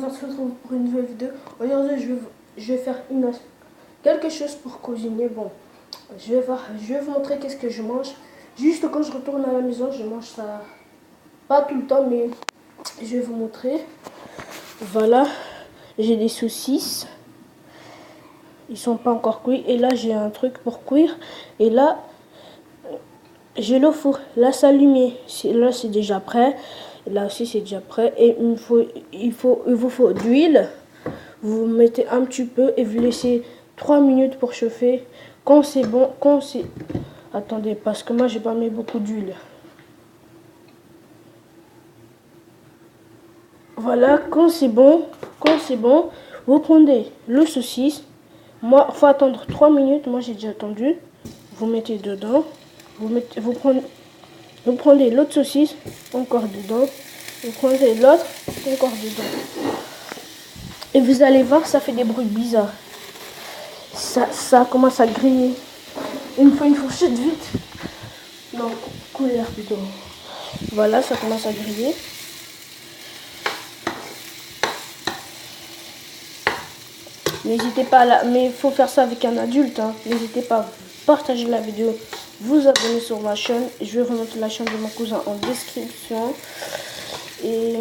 on se retrouve pour une nouvelle vidéo. Aujourd'hui, je vais faire quelque chose pour cuisiner. Bon, je vais vous montrer qu'est-ce que je mange. Juste quand je retourne à la maison, je mange ça. Pas tout le temps, mais je vais vous montrer. Voilà, j'ai des saucisses. Ils sont pas encore cuits. Et là, j'ai un truc pour cuire. Et là, j'ai le four. Là, c'est allumé. Là, c'est déjà prêt. Là aussi, c'est déjà prêt. Et il vous faut d'huile. Vous mettez un petit peu et vous laissez 3 minutes pour chauffer. Quand c'est bon, Attendez, parce que moi, j'ai pas mis beaucoup d'huile. Voilà, quand c'est bon, vous prenez le saucisse. Moi, faut attendre 3 minutes. Moi, j'ai déjà attendu. Vous mettez dedans. Vous prenez l'autre saucisse, encore dedans. Vous prenez l'autre, encore dedans. Et vous allez voir, ça fait des bruits bizarres. Ça commence à griller. Il me faut une fourchette vite. Non, couler plutôt. Voilà, ça commence à griller. N'hésitez pas là, mais il faut faire ça avec un adulte. Hein. N'hésitez pas à partager la vidéo, vous abonner sur ma chaîne. Je vais remettre la chaîne de mon cousin en description. Et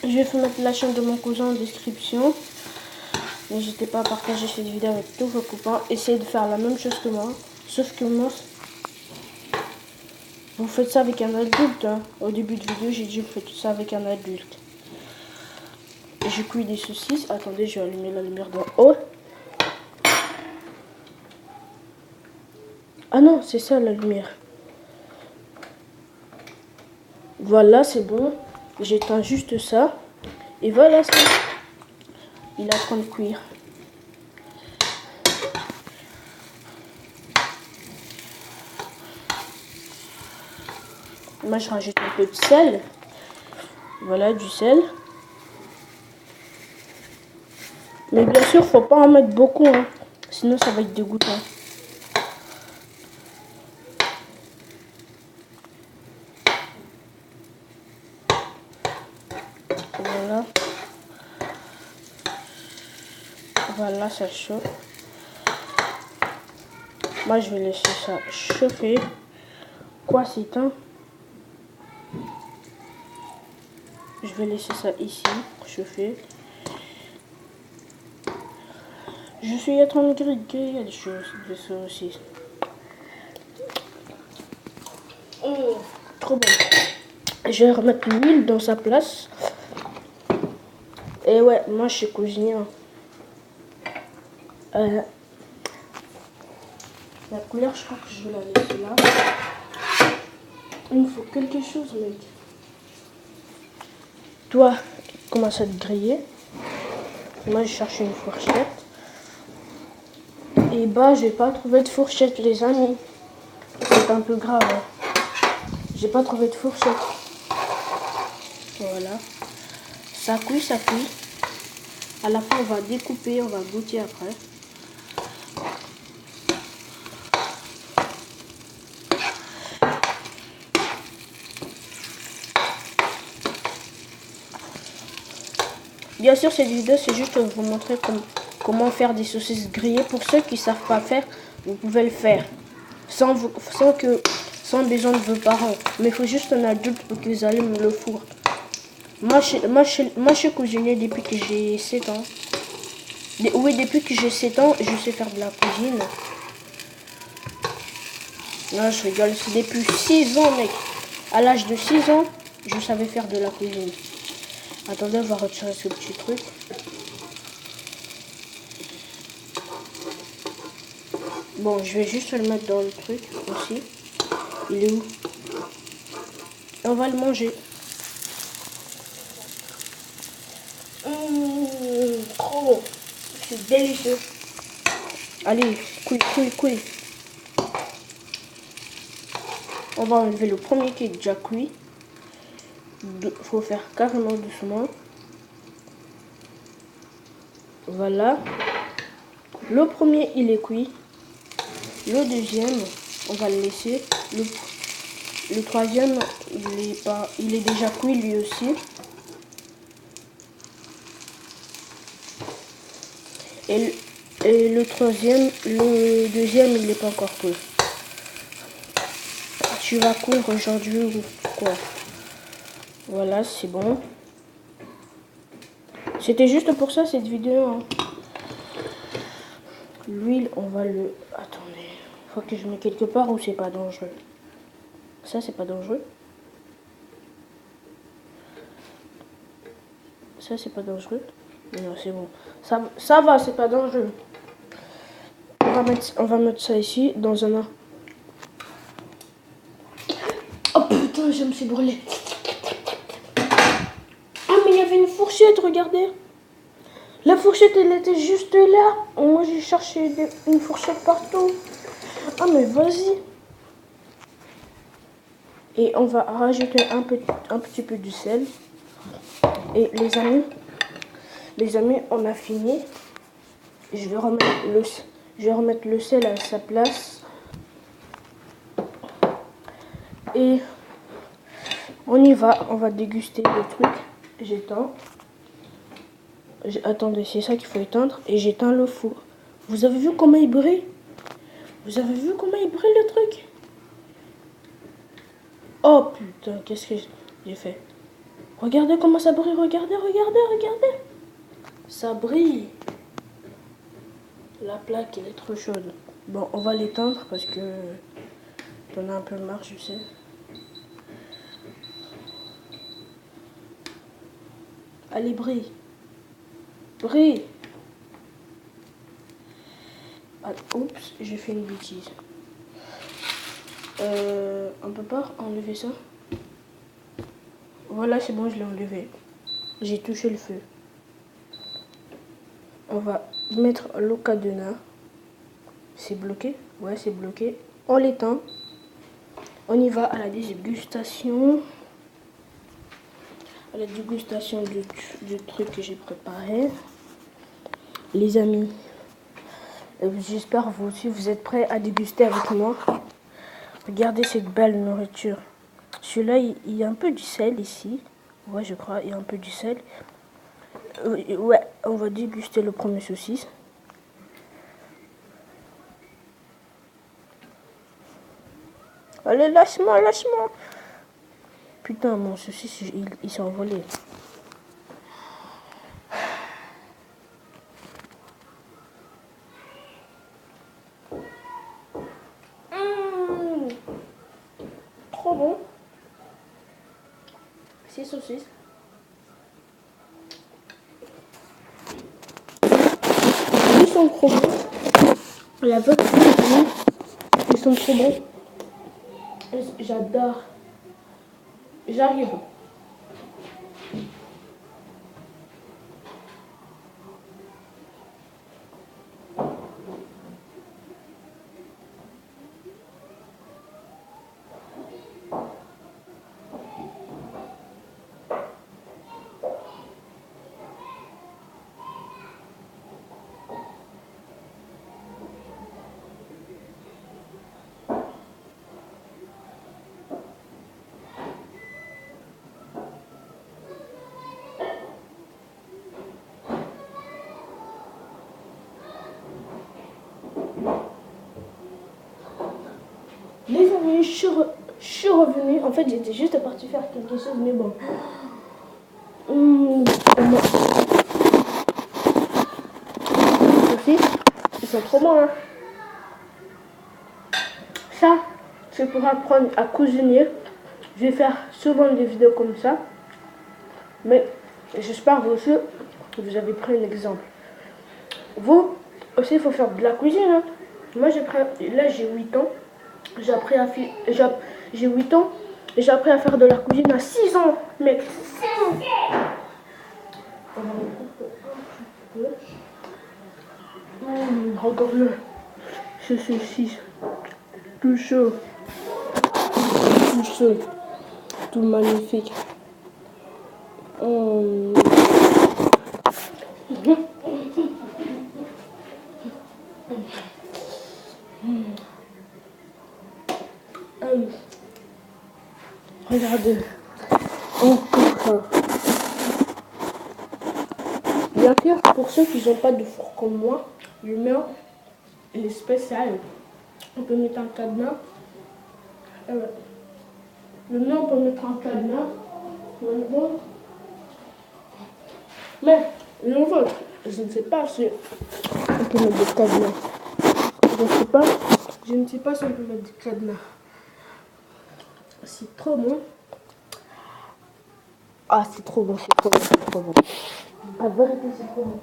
je vais vous mettre la chaîne de mon cousin en description. N'hésitez pas à partager cette vidéo avec tous vos copains. Essayez de faire la même chose que moi. Sauf que moi, vous faites ça avec un adulte. Hein. Au début de vidéo, j'ai dit vous faites ça avec un adulte. Je cuis des saucisses. Attendez, je vais allumer la lumière d'en haut. Ah non, c'est ça la lumière. Voilà, c'est bon. J'éteins juste ça. Et voilà, il est en train de cuire. Moi, je rajoute un peu de sel. Voilà, du sel. Mais bien sûr, faut pas en mettre beaucoup, hein. Sinon ça va être dégoûtant. Voilà. Voilà, ça chauffe. Moi, je vais laisser ça chauffer. Quoi, c'est un? Je vais laisser ça ici, chauffer. Je suis en train de griller des choses, de ça aussi. Oh, trop bon. Je vais remettre l'huile dans sa place. Et ouais, moi je suis cuisinier. La couleur, je crois que je vais la laisser là. Il me faut quelque chose, mec. Toi, commence à te griller. Moi, je cherche une fourchette. Et bah, j'ai pas trouvé de fourchette, les amis. C'est un peu grave. Hein. J'ai pas trouvé de fourchette. Voilà. Ça cuit, ça cuit. À la fin, on va découper, on va goûter après. Bien sûr, cette vidéo, c'est juste pour vous montrer comment faire des saucisses grillées. Pour ceux qui ne savent pas faire, vous pouvez le faire. Sans besoin de vos parents. Mais il faut juste un adulte pour que vous allument le four. Moi, je suis cuisinier depuis que j'ai 7 ans. Oui, depuis que j'ai 7 ans, je sais faire de la cuisine. Non, je rigole. C'est depuis 6 ans, mec. À l'âge de 6 ans, je savais faire de la cuisine. Attendez, on va retirer ce petit truc. Bon, je vais juste le mettre dans le truc aussi. Il est où? Et on va le manger. Trop bon. C'est délicieux. Allez, cuit. On va enlever le premier qui est déjà cuit. Faut faire carrément doucement. Voilà. Le premier, il est cuit. Le deuxième, on va le laisser. Le troisième, il est déjà cuit lui aussi. Et, et le troisième, le deuxième, il n'est pas encore cool. Tu vas coudre aujourd'hui ou quoi? Voilà, c'est bon. C'était juste pour ça cette vidéo. Hein. L'huile, on va le... Attendez. Faut que je mette quelque part où c'est pas dangereux. Ça, c'est pas dangereux. Ça, c'est pas dangereux. Non, c'est bon. Ça va, c'est pas dangereux. On va mettre ça ici, dans un... Oh putain, je me suis brûlée. Ah, mais il y avait une fourchette, regardez. La fourchette, elle était juste là. Moi, j'ai cherché une fourchette partout. Ah, mais vas-y. Et on va rajouter un petit peu de sel. Et les amis, on a fini. Je vais remettre le sel à sa place. Et on y va. On va déguster le truc. J'éteins. Attendez, c'est ça qu'il faut éteindre. Et j'éteins le four. Vous avez vu comment il brille? Vous avez vu comment il brille le truc? Oh putain, qu'est-ce que j'ai fait? Regardez comment ça brille. Regardez. Ça brille. La plaque, elle est trop chaude. Bon, on va l'éteindre parce que t'en as un peu marre, je sais. Allez, brille. Brille. Ah, oups, j'ai fait une bêtise. On peut pas enlever ça? Voilà, c'est bon, je l'ai enlevé. J'ai touché le feu. On va mettre le cadenas. C'est bloqué? Ouais, c'est bloqué. On l'éteint. On y va à la dégustation. À la dégustation du truc que j'ai préparé. Les amis, j'espère vous aussi, vous êtes prêts à déguster avec moi. Regardez cette belle nourriture. Celui-là, il y a un peu du sel ici. Ouais, je crois, il y a un peu du sel. Ouais, on va déguster le premier saucisse. Allez, lâche-moi. Putain, mon saucisse, il s'est envolé. Trop bon. 6 saucisses. Ils sont trop bons. La vôtre, ils sont trop bons. J'adore. J'arrive. Les amis, je suis revenue. En fait, j'étais juste partie faire quelque chose, mais bon. Aussi, ils sont trop bons, hein. Ça, c'est pour apprendre à cuisiner. Je vais faire souvent des vidéos comme ça. Mais j'espère vous aussi, vous avez pris un exemple. Vous aussi, il faut faire de la cuisine. Hein. Moi, là, j'ai 8 ans. J'ai 8 ans et j'ai appris à faire de la cuisine à 6 ans, mec. 6 ans. Regarde-le. Ce saucisse. Tout chaud. Tout chaud. Tout magnifique. Regardez. Encore ça. bien sûr, pour ceux qui n'ont pas de four comme moi, le mien, il est spécial. On peut mettre un cadenas. Le mien, on peut mettre un cadenas. Mais le vôtre, je ne sais pas si on peut mettre des cadenas. Je ne sais pas si on peut mettre des cadenas. C'est trop bon. Ah, c'est trop bon, c'est trop bon, c'est trop bon. La vérité, c'est trop bon.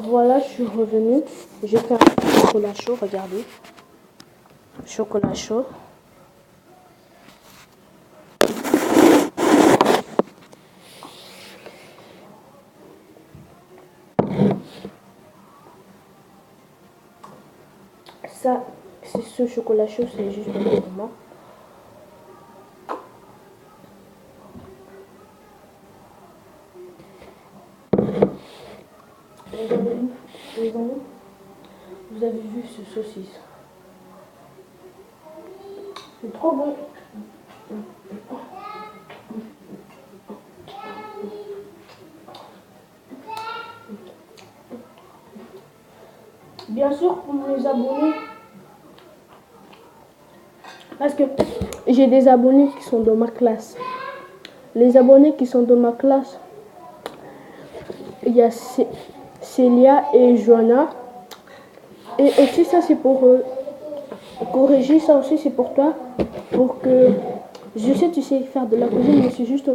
Voilà, je suis revenue. J'ai fait un chocolat chaud, regardez. Chocolat chaud. Ça, c'est ce chocolat chaud, c'est juste pour moi. Les amis, vous avez vu ce saucisse. C'est trop bon. Bien sûr, pour mes abonnés, parce que j'ai des abonnés qui sont dans ma classe. Les abonnés qui sont dans ma classe, il y a Célia et Joanna. Et aussi ça c'est pour corriger, ça aussi c'est pour toi. Pour que, je sais tu sais faire de la cuisine, mais c'est juste,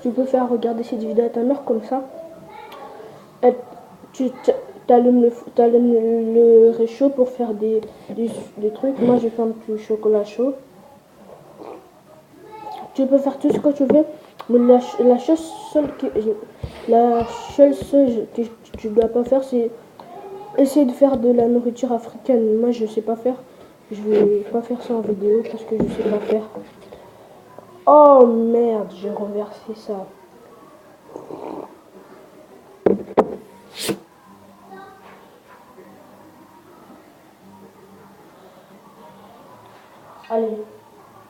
tu peux faire regarder cette vidéo à ta mère comme ça. Tu allumes le réchaud pour faire des trucs. Moi je fais un petit chocolat chaud. Tu peux faire tout ce que tu veux. Mais la seule chose que tu dois pas faire, c'est essayer de faire de la nourriture africaine. Moi je sais pas faire. Je vais pas faire ça en vidéo parce que je sais pas faire. Oh merde, j'ai renversé ça. Allez.